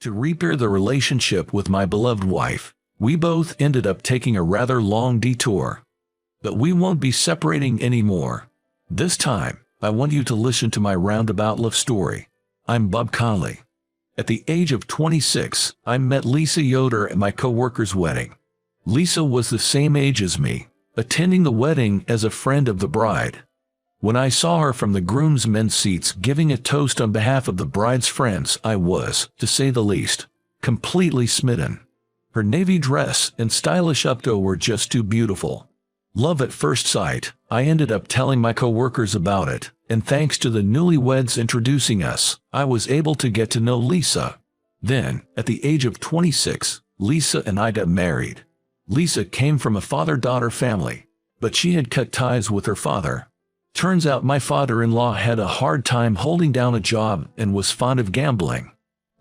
To repair the relationship with my beloved wife, we both ended up taking a rather long detour. But we won't be separating anymore. This time, I want you to listen to my roundabout love story. I'm Bob Conley. At the age of 26, I met Lisa Yoder at my co-worker's wedding. Lisa was the same age as me, attending the wedding as a friend of the bride. When I saw her from the groomsmen's seats giving a toast on behalf of the bride's friends, I was, to say the least, completely smitten. Her navy dress and stylish updo were just too beautiful. Love at first sight. I ended up telling my co-workers about it, and thanks to the newlyweds introducing us, I was able to get to know Lisa. Then, at the age of 26, Lisa and I got married. Lisa came from a father-daughter family, but she had cut ties with her father. Turns out my father-in-law had a hard time holding down a job and was fond of gambling.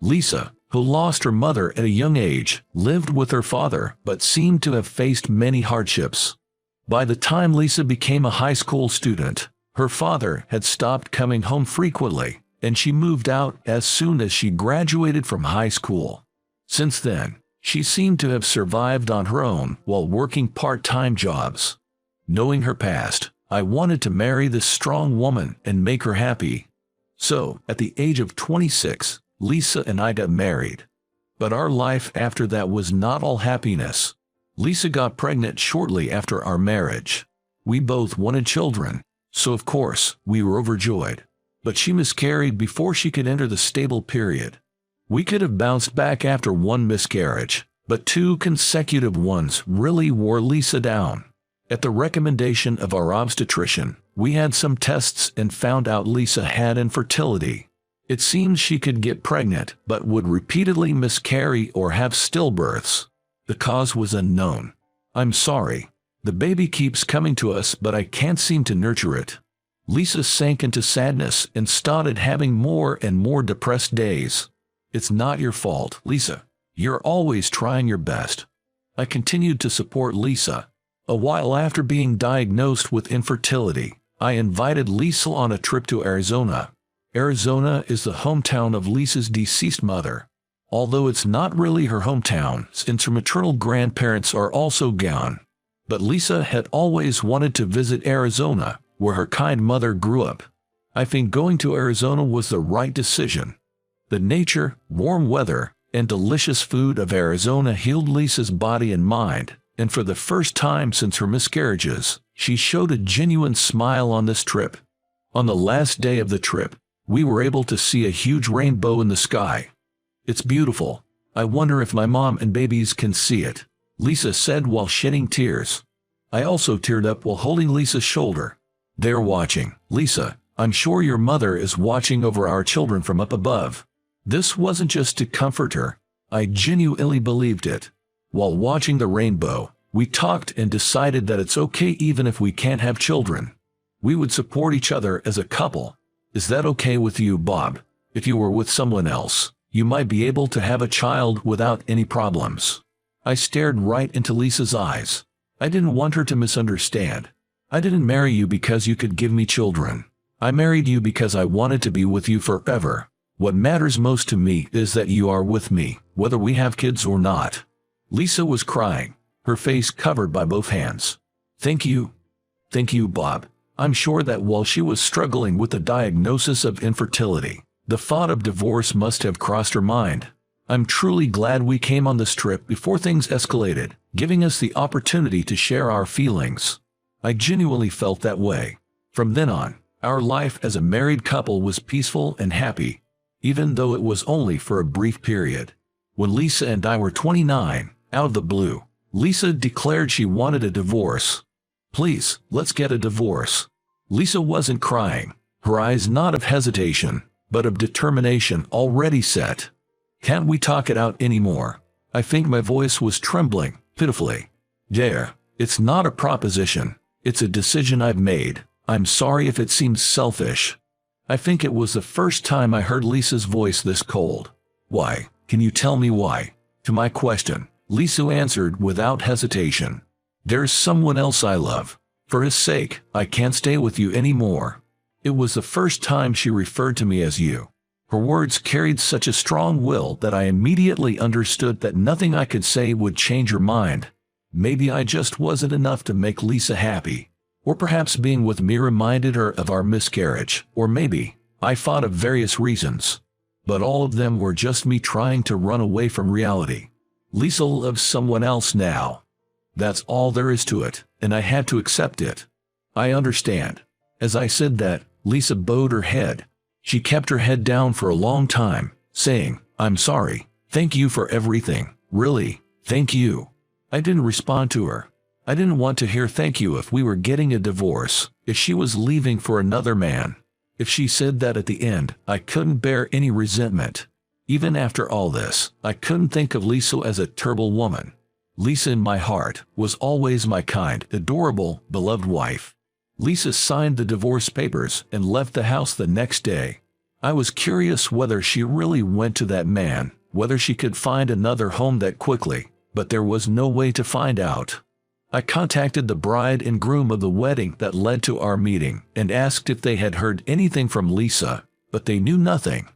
Lisa, who lost her mother at a young age, lived with her father but seemed to have faced many hardships. By the time Lisa became a high school student, her father had stopped coming home frequently, and she moved out as soon as she graduated from high school. Since then, she seemed to have survived on her own while working part-time jobs. Knowing her past, I wanted to marry this strong woman and make her happy. So, at the age of 26, Lisa and I got married. But our life after that was not all happiness. Lisa got pregnant shortly after our marriage. We both wanted children, so of course, we were overjoyed. But she miscarried before she could enter the stable period. We could have bounced back after one miscarriage, but 2 consecutive ones really wore Lisa down. At the recommendation of our obstetrician, we had some tests and found out Lisa had infertility. It seems she could get pregnant but would repeatedly miscarry or have stillbirths. The cause was unknown. I'm sorry. The baby keeps coming to us but I can't seem to nurture it. Lisa sank into sadness and started having more and more depressed days. It's not your fault, Lisa. You're always trying your best. I continued to support Lisa. A while after being diagnosed with infertility, I invited Lisa on a trip to Arizona. Arizona is the hometown of Lisa's deceased mother. Although it's not really her hometown, since her maternal grandparents are also gone. But Lisa had always wanted to visit Arizona, where her kind mother grew up. I think going to Arizona was the right decision. The nature, warm weather, and delicious food of Arizona healed Lisa's body and mind. And for the first time since her miscarriages, she showed a genuine smile on this trip. On the last day of the trip, we were able to see a huge rainbow in the sky. It's beautiful. I wonder if my mom and babies can see it, Lisa said while shedding tears. I also teared up while holding Lisa's shoulder. They're watching. Lisa, I'm sure your mother is watching over our children from up above. This wasn't just to comfort her. I genuinely believed it. While watching the rainbow, we talked and decided that it's okay even if we can't have children. We would support each other as a couple. Is that okay with you, Bob? If you were with someone else, you might be able to have a child without any problems. I stared right into Lisa's eyes. I didn't want her to misunderstand. I didn't marry you because you could give me children. I married you because I wanted to be with you forever. What matters most to me is that you are with me, whether we have kids or not. Lisa was crying, her face covered by both hands. Thank you. Thank you, Bob. I'm sure that while she was struggling with the diagnosis of infertility, the thought of divorce must have crossed her mind. I'm truly glad we came on this trip before things escalated, giving us the opportunity to share our feelings. I genuinely felt that way. From then on, our life as a married couple was peaceful and happy, even though it was only for a brief period. When Lisa and I were 29, out of the blue, Lisa declared she wanted a divorce. Please, let's get a divorce. Lisa wasn't crying, her eyes not of hesitation, but of determination already set. Can't we talk it out anymore? I think my voice was trembling, pitifully. There, it's not a proposition, it's a decision I've made. I'm sorry if it seems selfish. I think it was the first time I heard Lisa's voice this cold. Why? Can you tell me why? To my question, Lisa answered without hesitation. There's someone else I love. For his sake, I can't stay with you anymore. It was the first time she referred to me as you. Her words carried such a strong will that I immediately understood that nothing I could say would change her mind. Maybe I just wasn't enough to make Lisa happy. Or perhaps being with me reminded her of our miscarriage. Or maybe I thought of various reasons. But all of them were just me trying to run away from reality. Lisa loves someone else now. That's all there is to it, and I had to accept it. I understand. As I said that, Lisa bowed her head. She kept her head down for a long time, saying, "I'm sorry. Thank you for everything. Really, thank you." I didn't respond to her. I didn't want to hear thank you if we were getting a divorce, if she was leaving for another man. If she said that at the end, I couldn't bear any resentment. Even after all this, I couldn't think of Lisa as a terrible woman. Lisa in my heart was always my kind, adorable, beloved wife. Lisa signed the divorce papers and left the house the next day. I was curious whether she really went to that man, whether she could find another home that quickly, but there was no way to find out. I contacted the bride and groom of the wedding that led to our meeting and asked if they had heard anything from Lisa, but they knew nothing.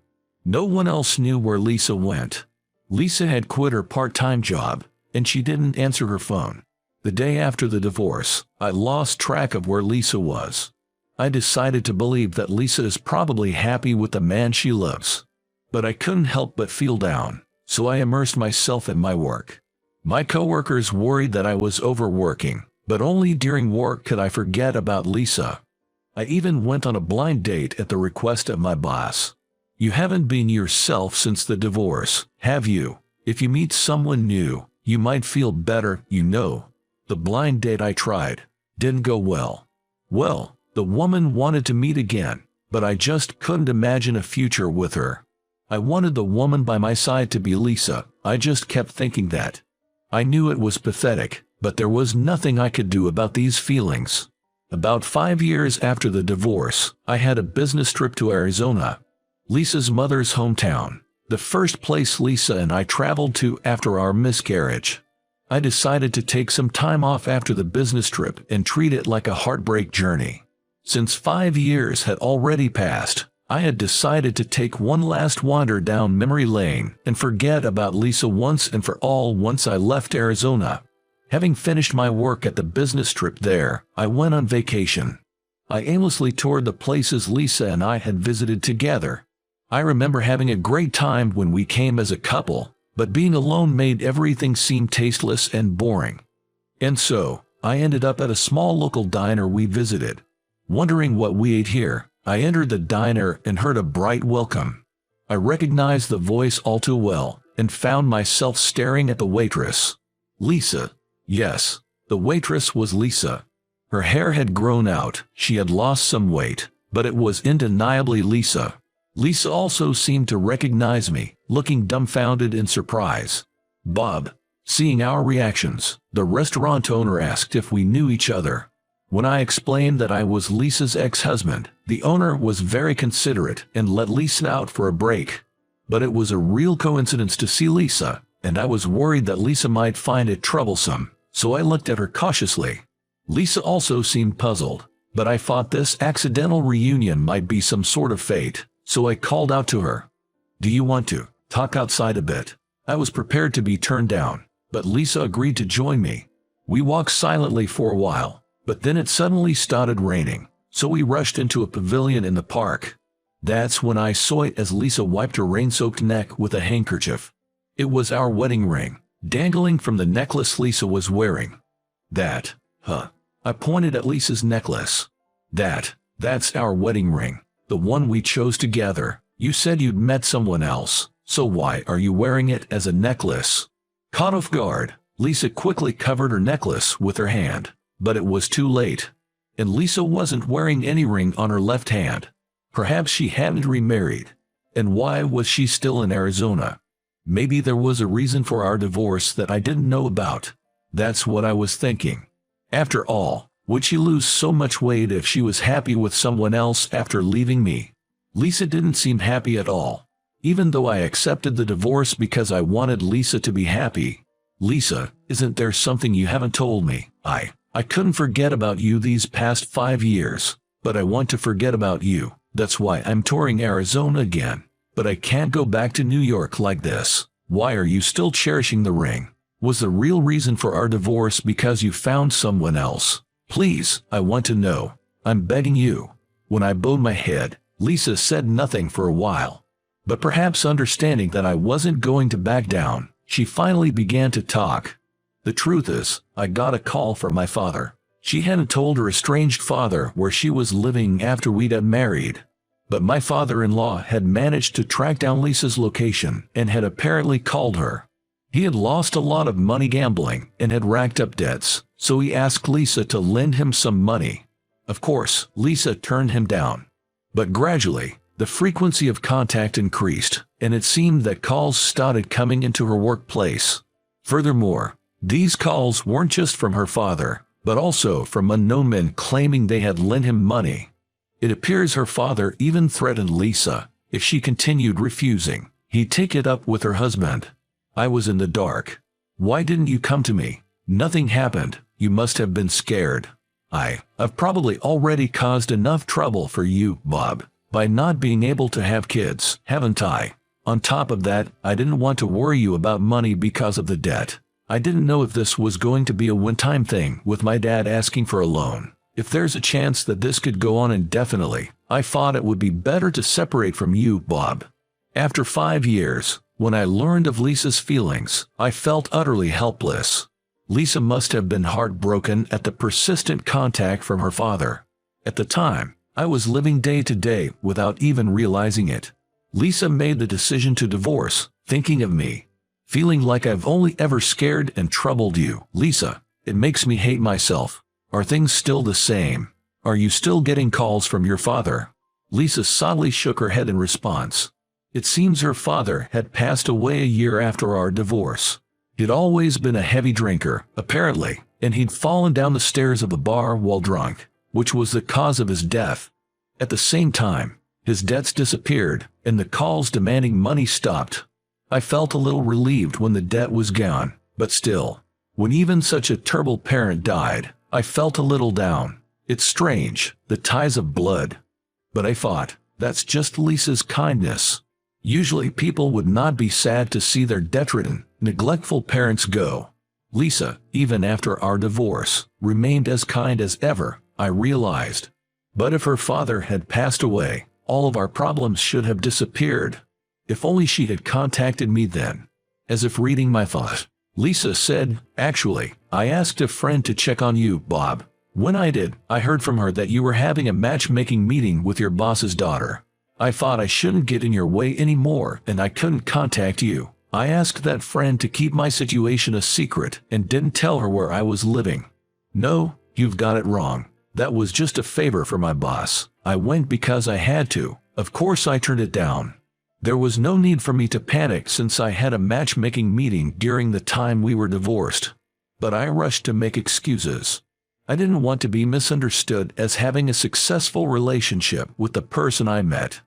No one else knew where Lisa went. Lisa had quit her part-time job, and she didn't answer her phone. The day after the divorce, I lost track of where Lisa was. I decided to believe that Lisa is probably happy with the man she loves. But I couldn't help but feel down, so I immersed myself in my work. My coworkers worried that I was overworking, but only during work could I forget about Lisa. I even went on a blind date at the request of my boss. You haven't been yourself since the divorce, have you? If you meet someone new, you might feel better, you know. The blind date I tried didn't go well. Well, the woman wanted to meet again, but I just couldn't imagine a future with her. I wanted the woman by my side to be Lisa. I just kept thinking that. I knew it was pathetic, but there was nothing I could do about these feelings. About 5 years after the divorce, I had a business trip to Arizona, Lisa's mother's hometown, the first place Lisa and I traveled to after our miscarriage. I decided to take some time off after the business trip and treat it like a heartbreak journey. Since 5 years had already passed, I had decided to take one last wander down memory lane and forget about Lisa once and for all once I left Arizona. Having finished my work at the business trip there, I went on vacation. I aimlessly toured the places Lisa and I had visited together. I remember having a great time when we came as a couple, but being alone made everything seem tasteless and boring. And so, I ended up at a small local diner we visited. Wondering what we ate here, I entered the diner and heard a bright welcome. I recognized the voice all too well, and found myself staring at the waitress. Lisa. Yes, the waitress was Lisa. Her hair had grown out, she had lost some weight, but it was undeniably Lisa. Lisa also seemed to recognize me, looking dumbfounded in surprise. Bob. Seeing our reactions, the restaurant owner asked if we knew each other. When I explained that I was Lisa's ex-husband, the owner was very considerate and let Lisa out for a break. But it was a real coincidence to see Lisa, and I was worried that Lisa might find it troublesome, so I looked at her cautiously. Lisa also seemed puzzled, but I thought this accidental reunion might be some sort of fate. So I called out to her. Do you want to talk outside a bit? I was prepared to be turned down, but Lisa agreed to join me. We walked silently for a while, but then it suddenly started raining, so we rushed into a pavilion in the park. That's when I saw it as Lisa wiped her rain-soaked neck with a handkerchief. It was our wedding ring, dangling from the necklace Lisa was wearing. That, I pointed at Lisa's necklace. That's our wedding ring. The one we chose together. You said you'd met someone else, so why are you wearing it as a necklace? Caught off guard, Lisa quickly covered her necklace with her hand, but it was too late. And Lisa wasn't wearing any ring on her left hand. Perhaps she hadn't remarried. And why was she still in Arizona? Maybe there was a reason for our divorce that I didn't know about. That's what I was thinking. After all, would she lose so much weight if she was happy with someone else after leaving me? Lisa didn't seem happy at all. Even though I accepted the divorce because I wanted Lisa to be happy. Lisa, isn't there something you haven't told me? I couldn't forget about you these past 5 years, but I want to forget about you. That's why I'm touring Arizona again. But I can't go back to New York like this. Why are you still cherishing the ring? Was the real reason for our divorce because you found someone else? Please, I want to know. I'm begging you." When I bowed my head, Lisa said nothing for a while. But perhaps understanding that I wasn't going to back down, she finally began to talk. "The truth is, I got a call from my father. She hadn't told her estranged father where she was living after we'd got married. But my father-in-law had managed to track down Lisa's location and had apparently called her. He had lost a lot of money gambling and had racked up debts, so he asked Lisa to lend him some money. Of course, Lisa turned him down. But gradually, the frequency of contact increased, and it seemed that calls started coming into her workplace. Furthermore, these calls weren't just from her father, but also from unknown men claiming they had lent him money. It appears her father even threatened Lisa. If she continued refusing, he'd take it up with her husband. I was in the dark. "Why didn't you come to me? Nothing happened. You must have been scared. I've probably already caused enough trouble for you, Bob, by not being able to have kids, haven't I? On top of that, I didn't want to worry you about money because of the debt. I didn't know if this was going to be a one-time thing with my dad asking for a loan. If there's a chance that this could go on indefinitely, I thought it would be better to separate from you, Bob." After 5 years, when I learned of Lisa's feelings, I felt utterly helpless. Lisa must have been heartbroken at the persistent contact from her father. At the time, I was living day to day without even realizing it. Lisa made the decision to divorce, thinking of me. Feeling like I've only ever scared and troubled you. "Lisa, it makes me hate myself. Are things still the same? Are you still getting calls from your father?" Lisa sadly shook her head in response. It seems her father had passed away a year after our divorce. He'd always been a heavy drinker, apparently, and he'd fallen down the stairs of a bar while drunk, which was the cause of his death. At the same time, his debts disappeared, and the calls demanding money stopped. I felt a little relieved when the debt was gone, but still, when even such a terrible parent died, I felt a little down. It's strange, the ties of blood. But I thought, that's just Lisa's kindness. Usually people would not be sad to see their debt-ridden, neglectful parents go. Lisa, even after our divorce, remained as kind as ever, I realized. But if her father had passed away, all of our problems should have disappeared. If only she had contacted me then. As if reading my thought, Lisa said, "Actually, I asked a friend to check on you, Bob. When I did, I heard from her that you were having a matchmaking meeting with your boss's daughter. I thought I shouldn't get in your way anymore and I couldn't contact you. I asked that friend to keep my situation a secret and didn't tell her where I was living." "No, you've got it wrong. That was just a favor for my boss. I went because I had to. Of course I turned it down. There was no need for me to panic since I had a matchmaking meeting during the time we were divorced. But I rushed to make excuses. I didn't want to be misunderstood as having a successful relationship with the person I met.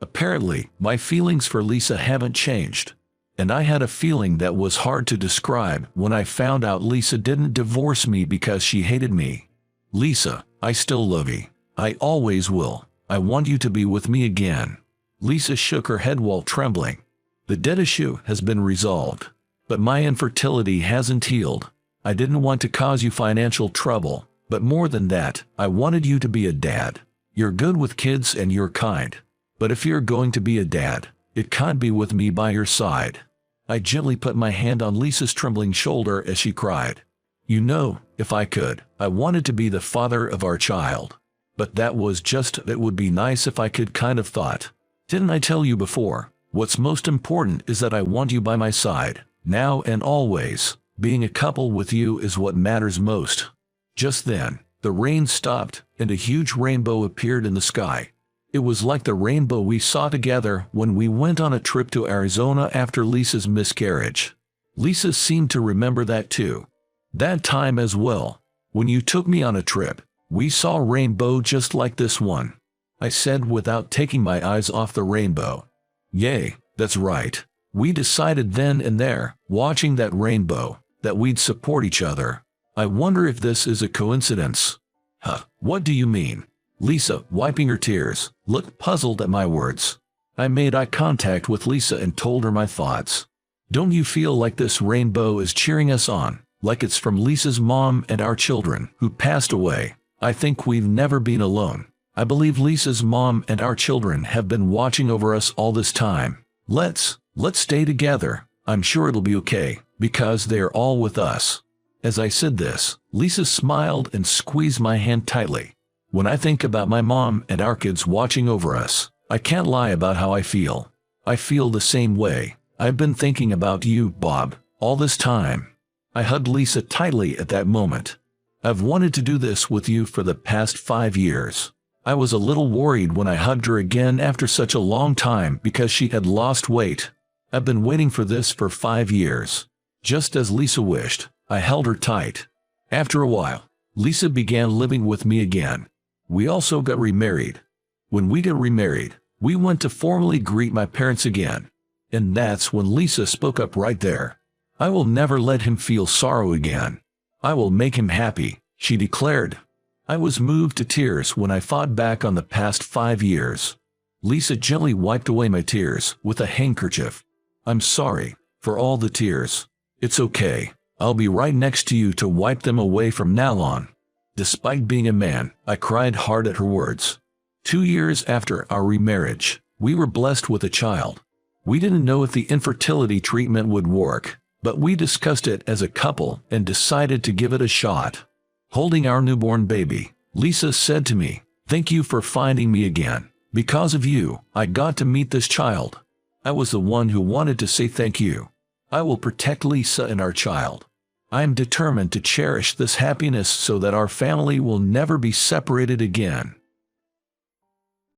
Apparently, my feelings for Lisa haven't changed. And I had a feeling that was hard to describe when I found out Lisa didn't divorce me because she hated me. "Lisa, I still love you. I always will. I want you to be with me again." Lisa shook her head while trembling. "The debt issue has been resolved, but my infertility hasn't healed. I didn't want to cause you financial trouble, but more than that, I wanted you to be a dad. You're good with kids and you're kind. But if you're going to be a dad, it can't be with me by your side." I gently put my hand on Lisa's trembling shoulder as she cried. "You know, if I could, I wanted to be the father of our child. But that was just, it would be nice if I could kind of thought. Didn't I tell you before? What's most important is that I want you by my side, now and always. Being a couple with you is what matters most." Just then, the rain stopped and a huge rainbow appeared in the sky. It was like the rainbow we saw together when we went on a trip to Arizona after Lisa's miscarriage. Lisa seemed to remember that too. "That time as well, when you took me on a trip, we saw a rainbow just like this one," I said without taking my eyes off the rainbow. "Yay, that's right. We decided then and there, watching that rainbow, that we'd support each other. I wonder if this is a coincidence." "Huh, what do you mean?" Lisa, wiping her tears, looked puzzled at my words. I made eye contact with Lisa and told her my thoughts. Don't you feel like this rainbow is cheering us on, like it's from Lisa's mom and our children who passed away? I think we've never been alone. I believe Lisa's mom and our children have been watching over us all this time. Let's stay together. I'm sure it'll be okay, because they are all with us. As I said this, Lisa smiled and squeezed my hand tightly. When I think about my mom and our kids watching over us, I can't lie about how I feel. I feel the same way. I've been thinking about you, Bob, all this time. I hugged Lisa tightly at that moment. I've wanted to do this with you for the past 5 years. I was a little worried when I hugged her again after such a long time because she had lost weight. I've been waiting for this for 5 years. Just as Lisa wished, I held her tight. After a while, Lisa began living with me again. We also got remarried. When we got remarried, we went to formally greet my parents again. And that's when Lisa spoke up right there. I will never let him feel sorrow again. I will make him happy, she declared. I was moved to tears when I thought back on the past 5 years. Lisa gently wiped away my tears with a handkerchief. I'm sorry for all the tears. It's okay. I'll be right next to you to wipe them away from now on. Despite being a man, I cried hard at her words. 2 years after our remarriage, we were blessed with a child. We didn't know if the infertility treatment would work, but we discussed it as a couple and decided to give it a shot. Holding our newborn baby, Lisa said to me, "Thank you for finding me again. Because of you, I got to meet this child." I was the one who wanted to say thank you. I will protect Lisa and our child. I am determined to cherish this happiness so that our family will never be separated again.